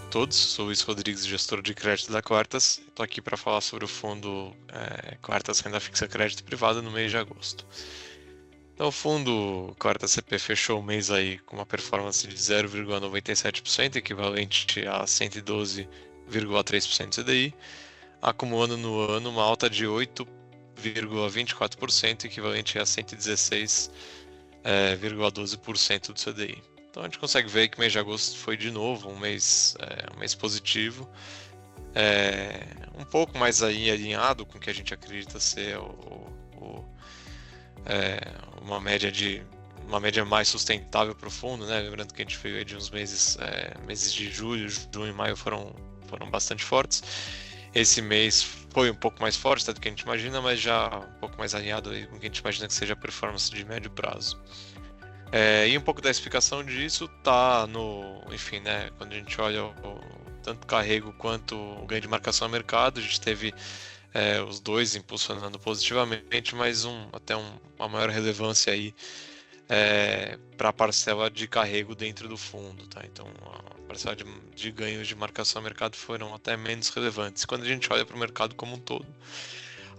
todos, sou Luiz Rodrigues, gestor de crédito da Quartas. Estou aqui para falar sobre o fundo Quartas Renda Fixa Crédito Privado no mês de agosto. Então, o fundo Quartas CP fechou o mês aí com uma performance de 0,97%, equivalente a 112,3% CDI, acumulando no ano uma alta de 8,24%, equivalente a 116,12% do CDI. Então a gente consegue ver que o mês de agosto foi de novo um mês positivo, um pouco mais aí alinhado com o que a gente acredita ser uma média mais sustentável para o fundo, né? Lembrando que a gente veio aí de uns meses de julho, junho e maio foram bastante fortes. Esse mês foi um pouco mais forte do que a gente imagina, mas já um pouco mais alinhado aí com o que a gente imagina que seja a performance de médio prazo. E um pouco da explicação disso tá enfim, né, quando a gente olha tanto o carrego quanto o ganho de marcação a mercado, a gente teve os dois impulsionando positivamente, mas até uma maior relevância aí para a parcela de carrego dentro do fundo, tá? Então a parcela de ganhos de marcação a mercado foram até menos relevantes. Quando a gente olha para o mercado como um todo,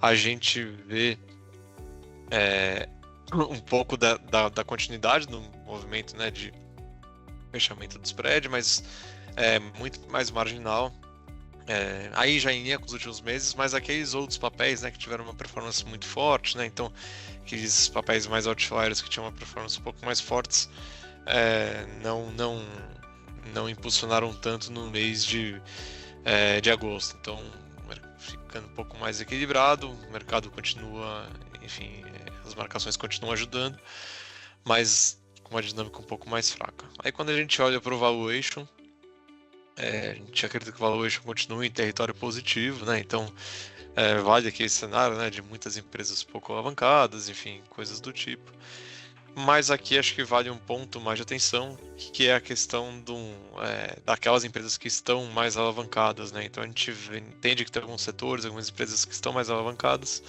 a gente vê um pouco da continuidade do movimento, né, de fechamento do spread, mas muito mais marginal. Aí já em linha com os últimos meses, mas aqueles outros papéis, né, que tiveram uma performance muito forte, né, então aqueles papéis mais outliers que tinham uma performance um pouco mais fortes, não impulsionaram tanto no mês de agosto. Então, ficando um pouco mais equilibrado, o mercado continua, enfim, as marcações continuam ajudando, mas com uma dinâmica um pouco mais fraca. Aí quando a gente olha para o valuation, a gente acredita que o valuation continua em território positivo, né? Então vale aquele cenário, né, de muitas empresas pouco alavancadas, enfim, coisas do tipo. Mas aqui acho que vale um ponto mais de atenção, que é a questão daquelas empresas que estão mais alavancadas, né? Então a gente entende que tem alguns setores, algumas empresas que estão mais alavancadas,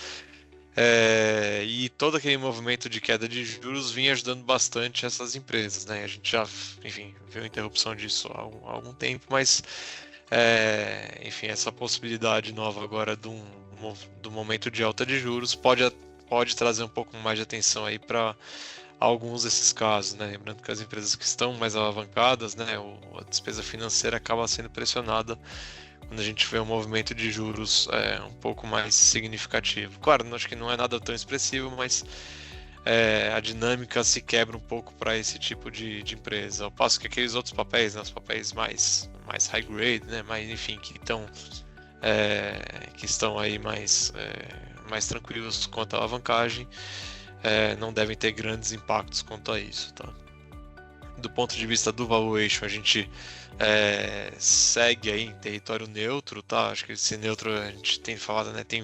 e todo aquele movimento de queda de juros vinha ajudando bastante essas empresas, né? A gente já, enfim, viu a interrupção disso há algum tempo, mas, enfim, essa possibilidade nova agora do momento de alta de juros pode trazer um pouco mais de atenção aí para alguns desses casos, né? Lembrando que as empresas que estão mais alavancadas, né, a despesa financeira acaba sendo pressionada quando a gente vê um movimento de juros um pouco mais significativo. Claro, acho que não é nada tão expressivo, mas a dinâmica se quebra um pouco para esse tipo de empresa. Ao passo que aqueles outros papéis, né, os papéis mais high grade, né, enfim, que estão aí mais tranquilos quanto à alavancagem, não devem ter grandes impactos quanto a isso, tá? Do ponto de vista do valuation, a gente segue aí em território neutro, tá? Acho que esse neutro a gente tem falado, né? Tem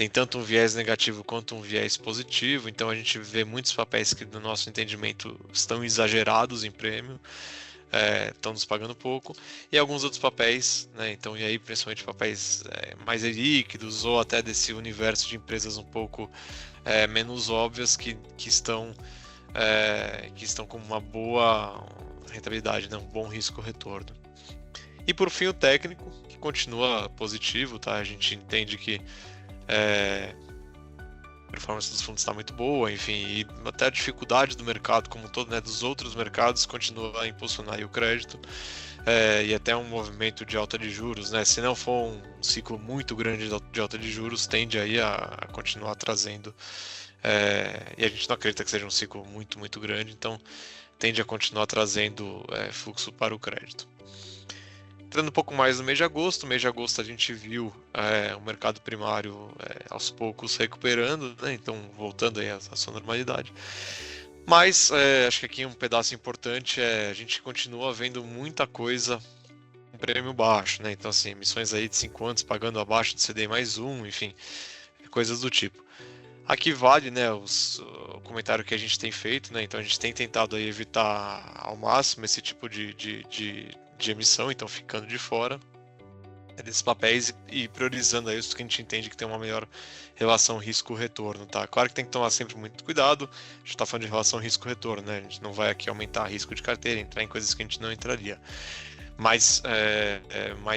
tanto um viés negativo quanto um viés positivo, então a gente vê muitos papéis que, no nosso entendimento, estão exagerados em prêmio, estão nos pagando pouco, e alguns outros papéis, né? Então, e aí principalmente papéis mais líquidos ou até desse universo de empresas um pouco menos óbvias que estão com uma boa rentabilidade, né? Um bom risco-retorno. E por fim o técnico, que continua positivo, tá? A gente entende que a performance dos fundos está muito boa, enfim, e até a dificuldade do mercado como um todo, né, dos outros mercados, continua a impulsionar aí o crédito, e até um movimento de alta de juros, né? Se não for um ciclo muito grande de alta de juros, tende aí a continuar trazendo, e a gente não acredita que seja um ciclo muito, muito grande, então tende a continuar trazendo fluxo para o crédito. Entrando um pouco mais no mês de agosto, a gente viu o mercado primário aos poucos recuperando, né? Então voltando aí à sua normalidade. Mas acho que aqui um pedaço importante a gente continua vendo muita coisa com prêmio baixo, né? Então assim, emissões aí de 5 anos pagando abaixo do CDI mais um, enfim, coisas do tipo. Aqui vale, né, o comentário que a gente tem feito, né? Então a gente tem tentado aí evitar ao máximo esse tipo de emissão, então ficando de fora desses papéis e priorizando aí os que a gente entende que tem uma melhor relação risco-retorno, tá? Claro que tem que tomar sempre muito cuidado, a gente está falando de relação risco-retorno, né? A gente não vai aqui aumentar risco de carteira, entrar em coisas que a gente não entraria. mas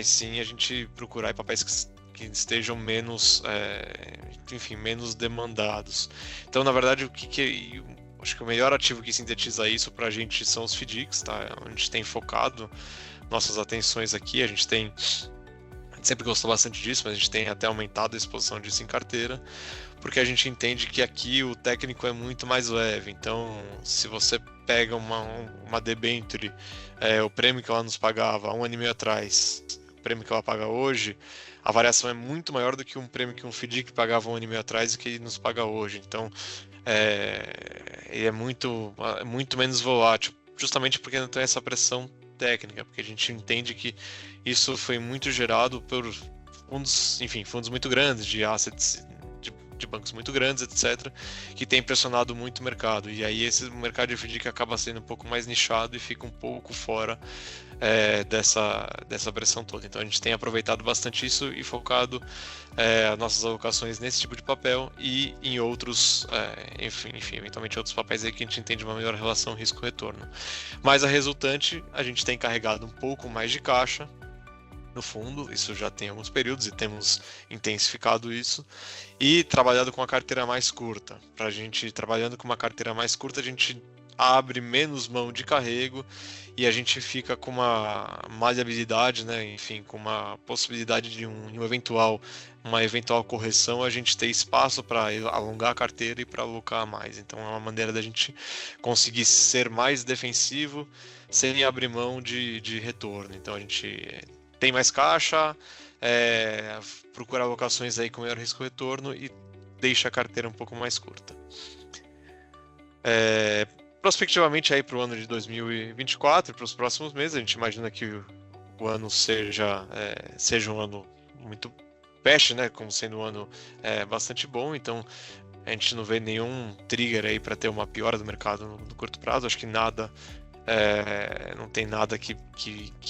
sim a gente procurar papéis que estejam menos, enfim, menos demandados. Então, na verdade, acho que o melhor ativo que sintetiza isso para a gente são os FDICs, tá? A gente tem focado nossas atenções aqui, a gente sempre gostou bastante disso, mas a gente tem até aumentado a exposição disso em carteira, porque a gente entende que aqui o técnico é muito mais leve. Então, se você pega uma debenture, o prêmio que ela nos pagava há 1 ano e meio atrás, o prêmio que ela paga hoje, a variação é muito maior do que um prêmio que um FDIC pagava 1 ano e meio atrás e que ele nos paga hoje. Então, ele é muito menos volátil, justamente porque não tem essa pressão técnica, porque a gente entende que isso foi muito gerado por fundos muito grandes, de assets de bancos muito grandes, etc., que tem pressionado muito o mercado. E aí esse mercado de FDIC acaba sendo um pouco mais nichado e fica um pouco fora dessa pressão toda. Então a gente tem aproveitado bastante isso e focado as nossas alocações nesse tipo de papel e em outros, enfim, eventualmente outros papéis aí que a gente entende uma melhor relação risco-retorno. Mas a resultante, a gente tem carregado um pouco mais de caixa no fundo, isso já tem alguns períodos e temos intensificado isso, e trabalhado com uma carteira mais curta. Trabalhando com uma carteira mais curta, a gente abre menos mão de carrego e a gente fica com uma maleabilidade, né? Enfim, com uma possibilidade de uma eventual correção, a gente ter espaço para alongar a carteira e para alocar mais. Então é uma maneira da gente conseguir ser mais defensivo sem abrir mão de retorno. Então a gente tem mais caixa, procura alocações aí com maior risco-retorno e deixa a carteira um pouco mais curta. Prospectivamente aí para o ano de 2024 e para os próximos meses, a gente imagina que o ano seja um ano muito peste, né, como sendo um ano bastante bom. Então a gente não vê nenhum trigger aí para ter uma piora do mercado no curto prazo. Acho que não tem nada que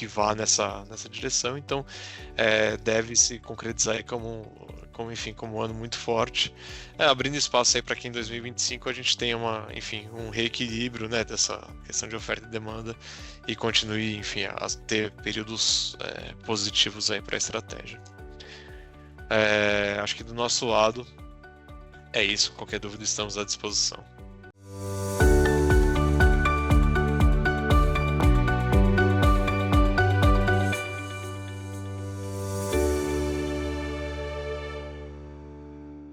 vá nessa direção. Então deve se concretizar aí como um ano muito forte, abrindo espaço aí para que em 2025 a gente tenha um reequilíbrio, né, dessa questão de oferta e demanda e continue, enfim, a ter períodos positivos aí para a estratégia. Acho que do nosso lado é isso. Qualquer dúvida estamos à disposição.